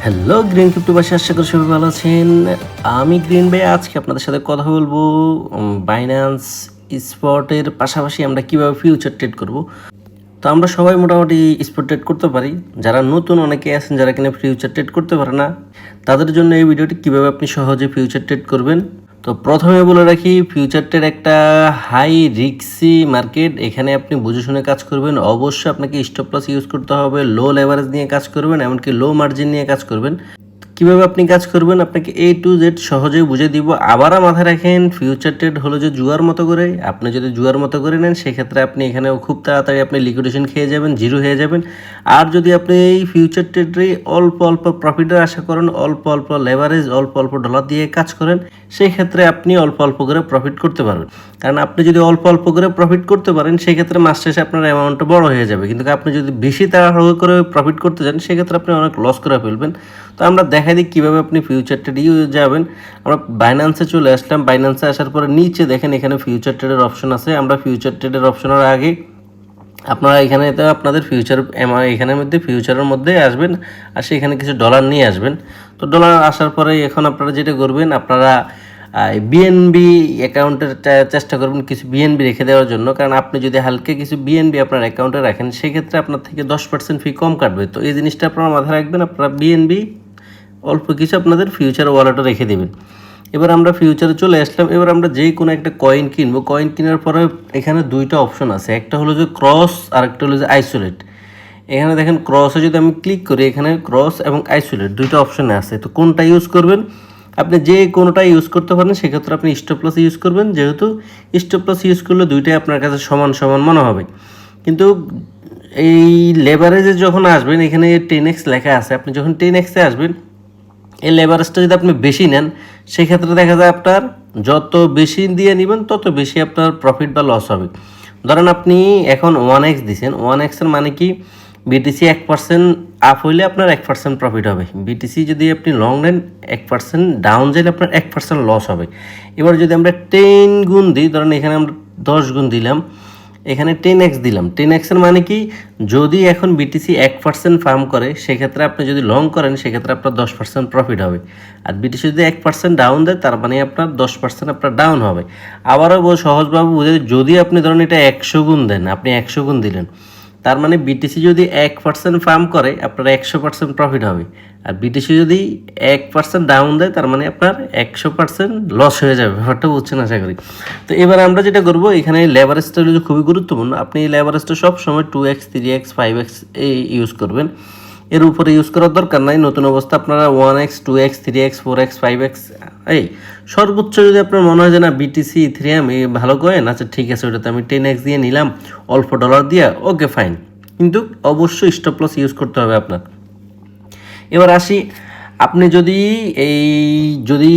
Hello green ক্রিপ্টোবাসী, আশা করি সবাই ভালো আছেন। আমি গ্রিন ভাই আজকে আপনাদের সাথে কথা বলবো বাইন্যান্স স্পটের পাশাপাশি আমরা কিভাবে ফিউচার ট্রেড করব। তো আমরা সবাই মোটামুটি স্পট ট্রেড করতে পারি। যারা নতুন অনেকে আছেন যারা কিনা ফিউচার ট্রেড করতে পারে না, তাদের জন্য এই ভিডিওটি কিভাবে আপনি সহজে ফিউচার ট্রেড করবেন। তো প্রথমে বলে রাখি, ফিউচার ট্রেড একটা হাই রিস্কি মার্কেট। এখানে আপনি বুঝে শুনে কাজ করবেন। অবশ্যই আপনাকে স্টপ লস ইউজ করতে হবে, লো লেভারেজ নিয়ে কাজ করবেন, এমনকি লো মার্জিন নিয়ে কাজ করবেন। কিভাবে আপনি কাজ করবেন আপনাকে A to Z সহজেই বুঝে দিব। আবারও মাথায় রাখেন, ফিউচার ট্রেড হলো যে জুয়ার মতো করে। আপনি যদি জুয়ার মতো করে নেন, সেক্ষেত্রে আপনি এখানেও খুব তাড়াতাড়ি আপনি লিকুইডেশন খেয়ে যাবেন, জিরো হয়ে যাবেন। আর যদি আপনি এই ফিউচার ট্রেডে অল্প অল্প প্রফিটের আশা করেন, অল্প অল্প লেভারেজ, অল্প অল্প ডলার দিয়ে কাজ করেন, সেই ক্ষেত্রে আপনি অল্প অল্প করে প্রফিট করতে পারবেন। কারণ আপনি যদি অল্প অল্প করে প্রফিট করতে পারেন, সেক্ষেত্রে মাস শেষে আপনার অ্যামাউন্টটা বড় হয়ে যাবে। কিন্তু আপনি যদি বেশি তাড়াহুড়ো করে প্রফিট করতে চান, সেক্ষেত্রে আপনি অনেক লস করে ফেলবেন। তো আমরা দেখাই দিই কীভাবে আপনি ফিউচার ট্রেডে যাবেন। আমরা বাইন্যান্সে চলে আসলাম। বাইন্যান্সে আসার পরে নিচে দেখেন এখানে ফিউচার ট্রেডের অপশন আছে। আমরা ফিউচার ট্রেডের অপশনের আগে আপনারা এখানে তো আপনাদের ফিউচার এখানের মধ্যে ফিউচারের মধ্যে আসবেন, আর সেখানে কিছু ডলার নিয়ে আসবেন। তো ডলার আসার পরে এখন আপনারা যেটা করবেন, আপনারা বিএনবি অ্যাকাউন্টের চেষ্টা করবেন কিছু বিএনবি রেখে দেওয়ার জন্য। কারণ আপনি যদি হালকা কিছু বিএনবি আপনার অ্যাকাউন্টে রাখেন, সেক্ষেত্রে আপনার থেকে 10% ফি কম কাটবে। তো এই জিনিসটা আপনারা মাথায় রাখবেন। আপনারা বিএনবি অল্প কিছু আপনাদের ফিউচার ওয়ালেটে রেখে দেবেন। এবার আমরা ফিউচারে চলে আসলাম। এবার আমরা যে কোনো একটা কয়েন কিনবো। কয়েন কেনার পরে এখানে দুইটা অপশন আছে, একটা হলো যে ক্রস আর একটা হলো যে আইসোলেট। এখানে দেখেন ক্রসে যদি আমি ক্লিক করি, এখানে ক্রস এবং আইসোলেট দুইটা অপশনে আছে। তো কোনটা ইউজ করবেন, আপনি যে কোনোটা ইউজ করতে পারেন। সেক্ষেত্রে আপনি স্টপ লস ইউজ করবেন, যেহেতু স্টপ লস ইউজ করলে দুইটাই আপনার কাছে সমান সমান মনে হবে। কিন্তু এই লেভারেজে যখন আসবেন, এখানে 10x লেখা আছে। আপনি যখন 10x-এ আসবেন, এই লেভারেজটা যদি আপনি বেশি নেন, সেক্ষেত্রে দেখা যায় আপনার যত বেশি দিয়ে নেবেন তত বেশি আপনার প্রফিট বা লস হবে। ধরেন আপনি এখন 1x দিচ্ছেন, 1x-এর মানে কি, বিটিসি 1% আপ হইলে আপনার 1% প্রফিট হবে। বিটিসি যদি আপনি লং নেন, 1% ডাউন যাইলে আপনার 1% লস হবে। এবার যদি আমরা 10 গুণ দিই, ধরেন এখানে আমরা 10 গুণ দিলাম, এখানে 10x দিলাম। 10x-এর মানে কি, যদি এখন বিটিসি 1% ফার্ম করে, সেক্ষেত্রে আপনি যদি লং করেন, সেক্ষেত্রে আপনার 10% প্রফিট হবে। আর বিটিসি যদি 1% ডাউন দেয়, তার মানে আপনার 10% আপনার ডাউন হবে। আবারও সহজভাবে বুঝে, যদি আপনি ধরেন এটা 100 গুণ দেন, আপনি 100 গুণ দিলেন, তার মানে বিটিসি যদি 1% ফার্ম করে, আপনার 100% প্রফিট হবে। আর বিটিসি যদি 1% ডাউন দেয়, তার মানে আপনার 100% লস হয়ে যাবে। ব্যাপারটা বুঝছেন আশা করি। তো এবার আমরা যেটা করবো, এখানে লেভারেজটা হলো খুবই গুরুত্বপূর্ণ। আপনি এই লেভারেজটা সবসময় 2x 3x 5x ইউজ করবেন। এর উপরে ইউজ করার দরকার নাই। নতুন অবস্থা আপনারা 1x 2x 3x 4x 5x এই সর্বোচ্চ যদি আপনার মনে হয় যে না বিটিসি ইথেরিয়াম এই ভালো কয়েন, আচ্ছা ঠিক আছে, ওটাতে আমি 10x দিয়ে নিলাম অল্প ডলার দিয়ে, ওকে ফাইন। কিন্তু অবশ্যই স্টপ লস ইউজ করতে হবে আপনার। এবার আসি, আপনি যদি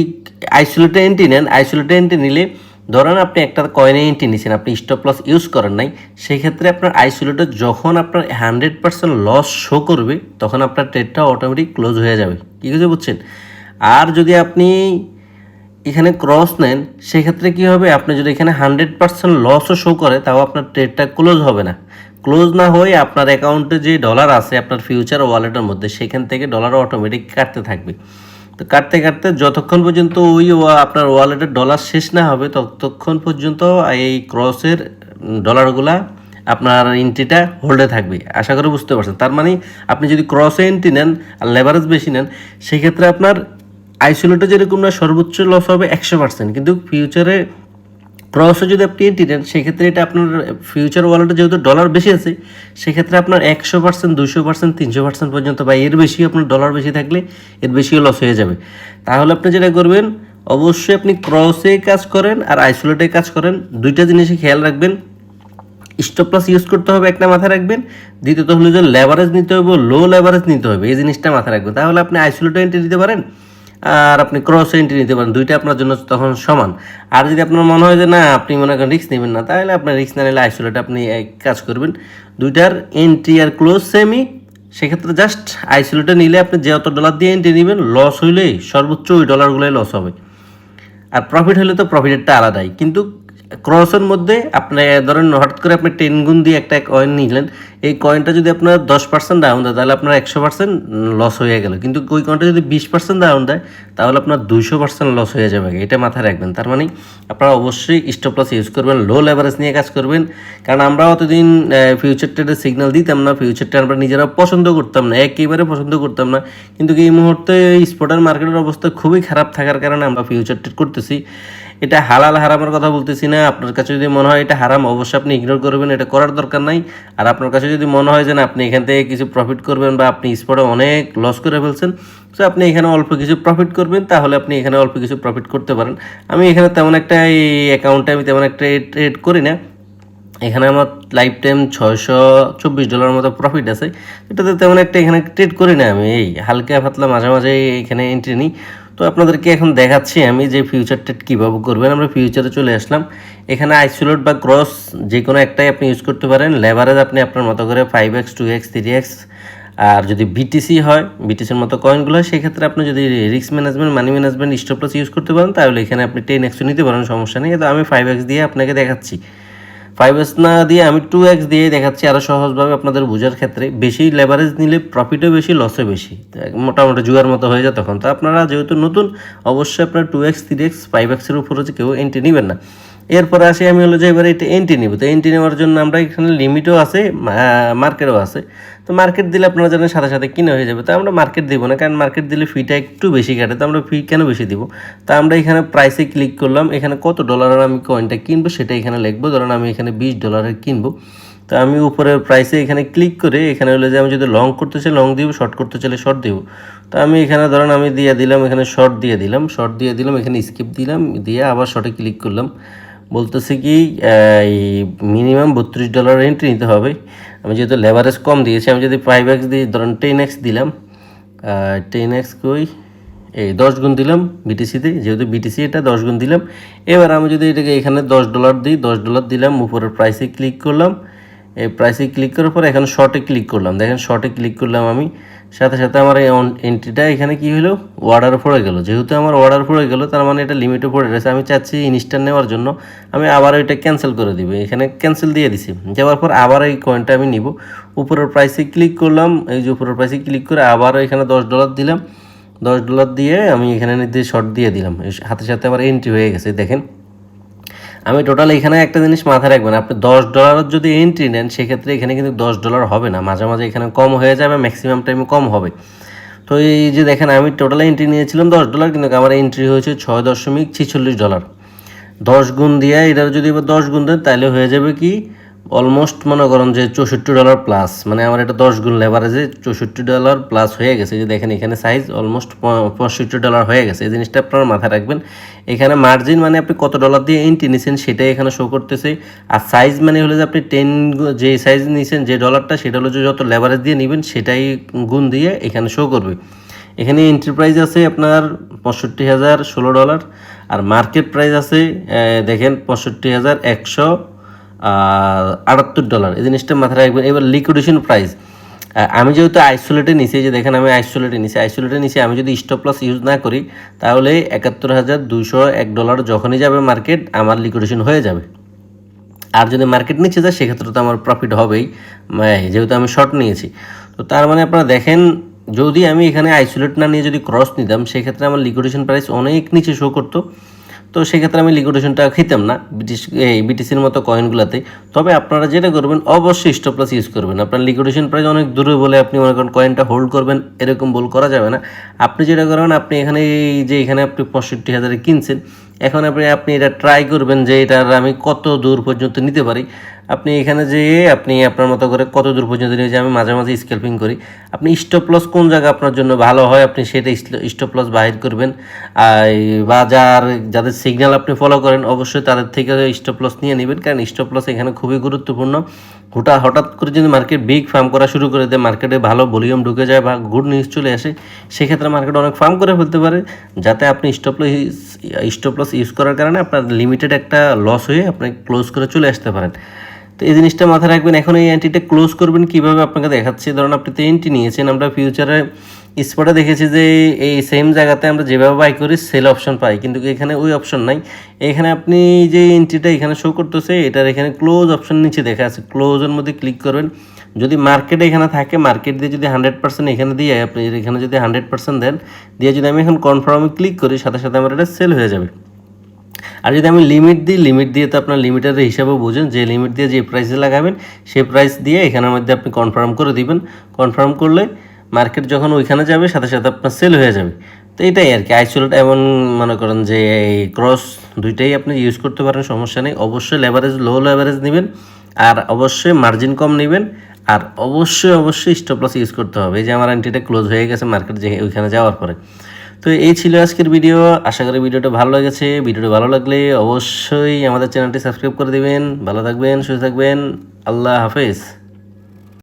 আইসোলেটে এন্ট্রি নেন, আইসোলেটে এন্ট্রি নিলে ধরেন আপনি একটা কয়েনে এন্ট্রি নিয়েছেন, আপনি স্টপ লস ইউজ করেন নাই, সেক্ষেত্রে আপনার আইসোলেটে যখন আপনার 100% লস শো করবে, তখন আপনার ট্রেডটা অটোমেটিক ক্লোজ হয়ে যাবে। কী কিছু বুঝছেন? আর যদি আপনি এখানে ক্রস নেন, সেক্ষেত্রে কী হবে, আপনি যদি এখানে 100% লসও শো করে, তাও আপনার ট্রেডটা ক্লোজ হবে না। ক্লোজ না হয়ে আপনার অ্যাকাউন্টে যে ডলার আছে আপনার ফিউচার ওয়ালেটের মধ্যে, সেখান থেকে ডলার অটোমেটিক কাটতে থাকবে। তো কাটতে কাটতে যতক্ষণ পর্যন্ত আপনার ওয়ালেটের ডলার শেষ না হবে, ততক্ষণ পর্যন্ত এই ক্রসের ডলারগুলা আপনার এন্ট্রিটা হোল্ডে থাকবে। আশা করি বুঝতে পারছেন। তার মানে আপনি যদি ক্রসে এন্ট্রি নেন আর লেভারেজ বেশি নেন, সেক্ষেত্রে আপনার আইসোলেটে যেরকম না সর্বোচ্চ লস হবে 100%, কিন্তু ফিউচারে ক্রসে যদি আপনি এন্ট্রি নেন, সেক্ষেত্রে এটা আপনার ফিউচার ওয়ালেটে যেহেতু ডলার বেশি আছে, সেক্ষেত্রে আপনার 100%, 200%, 300% পর্যন্ত বা এর বেশি আপনার ডলার বেশি থাকলে এর বেশিও লস হয়ে যাবে। তাহলে আপনি যেটা করবেন, অবশ্যই আপনি ক্রসে কাজ করেন আর আইসোলেটে কাজ করেন, দুইটা জিনিসই খেয়াল রাখবেন। স্টপ লস ইউজ করতে হবে, একটা মাথায় রাখবেন। দ্বিতীয়ত হলো যে লেভারেজ নিতে হবে, লো লেভারেজ নিতে হবে, এই জিনিসটা মাথায় রাখবেন। তাহলে আপনি আইসোলেটে এন্ট্রি দিতে পারেন আর আপনি ক্রস এন্ট্রি নিতে পারেন, দুইটা আপনার জন্য তখন সমান। আর যদি আপনার মনে হয় যে না আপনি মনে করেন রিস্ক নেবেন না, তাহলে আপনার রিস্ক না নিলে আইসোলেটে আপনি কাজ করবেন। দুইটার এন্ট্রি আর ক্লোজ সেমই। সেক্ষেত্রে জাস্ট আইসোলেটে নিলে আপনি যত ডলার দিয়ে এন্ট্রি নেবেন, লস হইলেই সর্বোচ্চ ওই ডলারগুলোই লস হবে। আর প্রফিট হলে তো প্রফিটেরটা আলাদাই। কিন্তু ক্রসের মধ্যে আপনি ধরেন হঠাৎ করে আপনি 10 গুণ দিয়ে একটা কয়েন নিলেন, এই কয়েনটা যদি আপনার 10% ডাউন দেয় তাহলে আপনার 100% লস হয়ে গেল, কিন্তু ওই কয়েনটা যদি 20% ডাউন দেয় তাহলে আপনার 200% লস হয়ে যাবে, এটা মাথায় রাখবেন। তার মানে আপনারা অবশ্যই স্টপ লস ইউজ করবেন, লো লেভারেজ নিয়ে কাজ করবেন। কারণ আমরা অতদিন ফিউচার ট্রেডের সিগন্যাল দিতাম না, ফিউচার ট্রেড আমরা নিজেরা পছন্দ করতাম না, একেবারে পছন্দ করতাম না, কিন্তু এই মুহূর্তে স্পটার মার্কেটের অবস্থা খুবই খারাপ থাকার কারণে আমরা ফিউচার ট্রেড করতেছি। এটা হালাল হারামের কথা বলতেছি না, আপনার কাছে যদি মনে হয় এটা হারাম অবশ্যই আপনি ইগনোর করবেন, এটা করার দরকার নাই। আর আপনার কাছে যদি মনে হয় যে না আপনি এখান থেকে কিছু প্রফিট করবেন বা আপনি স্পটে অনেক লস করে ফেলছেন, তো আপনি এখানে অল্প কিছু প্রফিট করবেন, তাহলে আপনি এখানে অল্প কিছু প্রফিট করতে পারেন। আমি এখানে তেমন একটা এই অ্যাকাউন্টে আমি তেমন একটা ট্রেড করি না, এখানে আমার লাইফ টাইম $624 মতো প্রফিট আছে, এটাতে তেমন একটা এখানে ট্রেড করি না, আমি এই হালকা পাতলা মাঝে মাঝে এখানে এন্ট্রি নিই। তো আপনাদেরকে এখন দেখাচ্ছি আমি যে ফিউচার ট্রেড কীভাবে করবেন। আমরা ফিউচারে চলে আসলাম, এখানে আইসোলেট বা ক্রস যে কোনো একটাই আপনি ইউজ করতে পারেন। লেভারেজ আপনি আপনার মতো করে 5x 2x 3x, আর যদি বিটিসি হয় বিটিসির মতো কয়েনগুলো হয় সেক্ষেত্রে আপনি যদি risk management money management stop loss use করতে পারেন তাহলে এখানে আপনি 10x নিতে পারেন, সমস্যা নেই। তো আমি 5x দিয়ে আপনাকে দেখাচ্ছি, 5x না দিয়ে আমি 2x দিয়ে দেখাচ্ছি আরও সহজভাবে আপনাদের বোঝার ক্ষেত্রে। বেশি লেভারেজ নিলে প্রফিটও বেশি লসও বেশি, মোটামুটি জুয়ার মতো হয়ে যায় তখন। তো আপনারা যেহেতু নতুন অবশ্যই আপনার 2x 3x 5xের উপরে কেউ এন্ট্রি নেবেন না। এরপরে আসি আমি হলো যে এবারে এটা এন্ট্রি নেব, তো এন্ট্রি নেওয়ার জন্য আমরা এখানে লিমিটও আছে মার্কেটও আছে। তো মার্কেট দিলে আপনারা জানেন সাথে সাথে কিনে হয়ে যাবে, তো আমরা মার্কেট দিব না, কারণ মার্কেট দিলে ফিটা একটু বেশি কাটে, তো আমরা ফি কেন বেশি দিব। তা আমরা এখানে প্রাইসে ক্লিক করলাম, এখানে কত ডলারের আমি কয়েনটা কিনবো সেটা এখানে লিখবো, ধরুন আমি এখানে $20 কিনবো। তো আমি উপরের প্রাইসে এখানে ক্লিক করে এখানে হলো যে আমি যদি লং করতে চাই লং দিব, শর্ট করতে চাইলে শর্ট দিব। তো আমি এখানে ধরুন আমি দিয়ে দিলাম, এখানে শর্ট দিয়ে দিলাম, এখানে স্কিপ দিলাম, দিয়ে আবার শর্টে ক্লিক করলাম। বলতেছে কি এই মিনিমাম $32 এন্ট্রি নিতে হবে। আমি যেহেতু লেভারেজ কম দিয়েছি, আমি যদি 5x দিই ধরুন 10x দিলাম, 10x কই এই 10 গুণ দিলাম বিটিসিতে, যেহেতু বিটিসি এটা 10 গুণ দিলাম। এবার আমি যদি এটাকে এখানে $10 দিই, $10 দিলাম, উপরের প্রাইসে ক্লিক করলাম, এই প্রাইসে ক্লিক করার পর এখানে শর্টে ক্লিক করলাম, দেখেন শর্টে ক্লিক করলাম আমি, সাথে সাথে আমার এই এন্ট্রিটা এখানে কি হলো অর্ডার পড়ে গেল। যেহেতু আমার অর্ডার পড়ে গেল তার মানে এটা লিমিটে পড়ে রয়েছে, আমি চাচ্ছি ইনস্ট্যান্ট নেওয়ার জন্য, আমি আবার এটা ক্যান্সেল করে দিব, এখানে ক্যান্সেল দিয়ে দিছি। দেওয়ার পর আবার এই কয়েনটা আমি নিব, উপরের প্রাইসে ক্লিক করলাম, এই যে উপরের প্রাইসে ক্লিক করে আবার এখানে $10 দিলাম, $10 দিয়ে আমি এখানে নিতে শর্ট দিয়ে দিলাম, হাতে সাথে আমার এন্ট্রি হয়ে গেছে। দেখেন আমি টোটাল এখানে একটা জিনিস মাথায় রাখবেন, আপনি $10 যদি এন্ট্রি নেন সেক্ষেত্রে এখানে কিন্তু $10 হবে না, মাঝে মাঝে এখানে কম হয়ে যাবে, ম্যাক্সিমাম টাইমে কম হবে। তো এই যে দেখেন আমি টোটাল এন্ট্রি নিয়েছিলাম $10, কিন্তু আমার এন্ট্রি হয়েছে $6.46। 10 গুণ দিয়ে এটার যদি এবার 10 গুণ দেন তাহলে হয়ে যাবে কি অলমোস্ট মনে করেন যে $64 প্লাস, মানে আমার এটা 10 গুণ লেভারেজে $64 প্লাস হয়ে গেছে। যে দেখেন এখানে সাইজ অলমোস্ট $65 হয়ে গেছে, এই জিনিসটা আপনারা মাথায় রাখবেন। এখানে মার্জিন মানে আপনি কত ডলার দিয়ে এন্ট্রি নিয়েছেন সেটাই এখানে শো করতেছে, আর সাইজ মানে হলো যে আপনি 10 যে সাইজ নিয়েছেন যে ডলারটা সেটা হলো যে যত লেভারেজ দিয়ে নেবেন সেটাই গুণ দিয়ে এখানে শো করবে। এখানে এন্ট্রি প্রাইস আছে আপনার $65,016, আর মার্কেট প্রাইস আছে দেখেন $65,178। এই জিনিসটা মাথায় রাখবেন। এবার লিকুইডেশন প্রাইস আমি যেহেতু আইসোলেটে নিছি, যে দেখেন আমি আইসোলেটে নিছি, আমি যদি স্টপ লস ইউজ না করি তাহলে $71,201 যখনই যাবে মার্কেট আমার লিকুইডেশন হয়ে যাবে। আর যদি মার্কেট নিচে যায় সেক্ষেত্রে তো আমার প্রফিট হবেই, যেহেতু আমি শর্ট নিয়েছি। তো তার মানে আপনারা দেখেন যদি আমি এখানে আইসোলেট না নিয়ে যদি ক্রস নিতাম সেক্ষেত্রে আমার লিকুইডেশন প্রাইস অনেক নিচে শো করতো, তো সেক্ষেত্রে আমি লিকুইডেশনটা খেতাম না বিটিসির মতো কয়েনগুলোতে। তবে আপনারা যেটা করবেন অবশ্যই স্টপ লস ইউজ করবেন। আপনার লিকুইডেশন প্রাইস অনেক দূরে বলে আপনি মনে করেন কয়েনটা হোল্ড করবেন, এরকম বল করা যাবে না। আপনি যেটা করবেন আপনি এখানে এই যে এখানে আপনি 65,000 কিনছেন, এখন আপনি এটা ট্রাই করবেন যে এটার আমি কত দূর পর্যন্ত নিতে পারি। আপনি এখানে যেয়ে আপনি আপনার মতো করে কত দূর পর্যন্ত নিয়ে যে আমি মাঝে মাঝে স্ক্যাল্পিং করি, আপনি স্টপ লস কোন জায়গা আপনার জন্য ভালো হয় আপনি সেটা স্টপ লস বাহির করবেন। বা যাদের সিগন্যাল আপনি ফলো করেন অবশ্যই তাদের থেকে স্টপ লস নিয়ে নেবেন, কারণ স্টপ লস এখানে খুবই গুরুত্বপূর্ণ। হঠাৎ করে যদি মার্কেট বিগ ফার্ম করা শুরু করে দেয়, মার্কেটে ভালো ভলিউম ঢুকে যায় বা গুড নিউজ চলে আসে, সেক্ষেত্রে মার্কেট অনেক ফার্ম করে ফেলতে পারে, যাতে আপনি স্টপ লস ইউজ করার কারণে আপনার লিমিটেড একটা লস হয়ে আপনি ক্লোজ করে চলে আসতে পারেন। তো এই জিনিসটা মাথায় রাখবেন। এখন এই এন্ট্রিটা ক্লোজ করবেন কীভাবে আপনাকে দেখাচ্ছি। ধরুন আপনি তো এন্ট্রি নিয়েছেন, আমরা ফিউচারে স্পটে দেখেছি যে এই সেম জায়গাতে আমরা যেভাবে বাই করি সেল অপশন পাই, কিন্তু এখানে ওই অপশন নাই। এখানে আপনি যে এন্ট্রিটা এখানে শো করতেছে এটার এখানে ক্লোজ অপশন নিচে দেখা আছে, ক্লোজের মধ্যে ক্লিক করবেন। যদি মার্কেট এখানে থাকে, মার্কেট দিয়ে যদি 100% এখানে দিয়ে আপনি এখানে যদি 100% দেন, দিয়ে যদি আমি এখন কনফার্মে ক্লিক করি, সাথে সাথে আমার এটা সেল হয়ে যাবে। আর যদি আমি লিমিট দিই, লিমিট দিয়ে তো আপনার লিমিটের হিসাবে বুঝেন যে লিমিট দিয়ে যে প্রাইসে লাগাবেন সেই প্রাইস দিয়ে এখানের মধ্যে আপনি কনফার্ম করে দিবেন। কনফার্ম করলে মার্কেট যখন ওইখানে যাবে সাথে সাথে আপনার সেল হয়ে যাবে। তো এটাই আর কি আইসোলেট, এমন মনে করেন যে এই ক্রস দুইটাই আপনি ইউজ করতে পারেন, সমস্যা নেই। অবশ্যই লেভারেজ লো লেভারেজ নেবেন, আর অবশ্যই মার্জিন কম নেবেন, আর অবশ্যই স্টপ লস ইউজ করতে হবে। এই যে আমার এন্ট্রিটা ক্লোজ হয়ে গেছে মার্কেট যে ওইখানে যাওয়ার পরে। তো এই ছিল আজকের ভিডিও, আশা করি ভিডিওটা ভালো লেগেছে। ভিডিওটা ভালো লাগলে অবশ্যই আমাদের চ্যানেলটি সাবস্ক্রাইব করে দিবেন। ভালো থাকবেন, সুস্থ থাকবেন, আল্লাহ হাফেজ।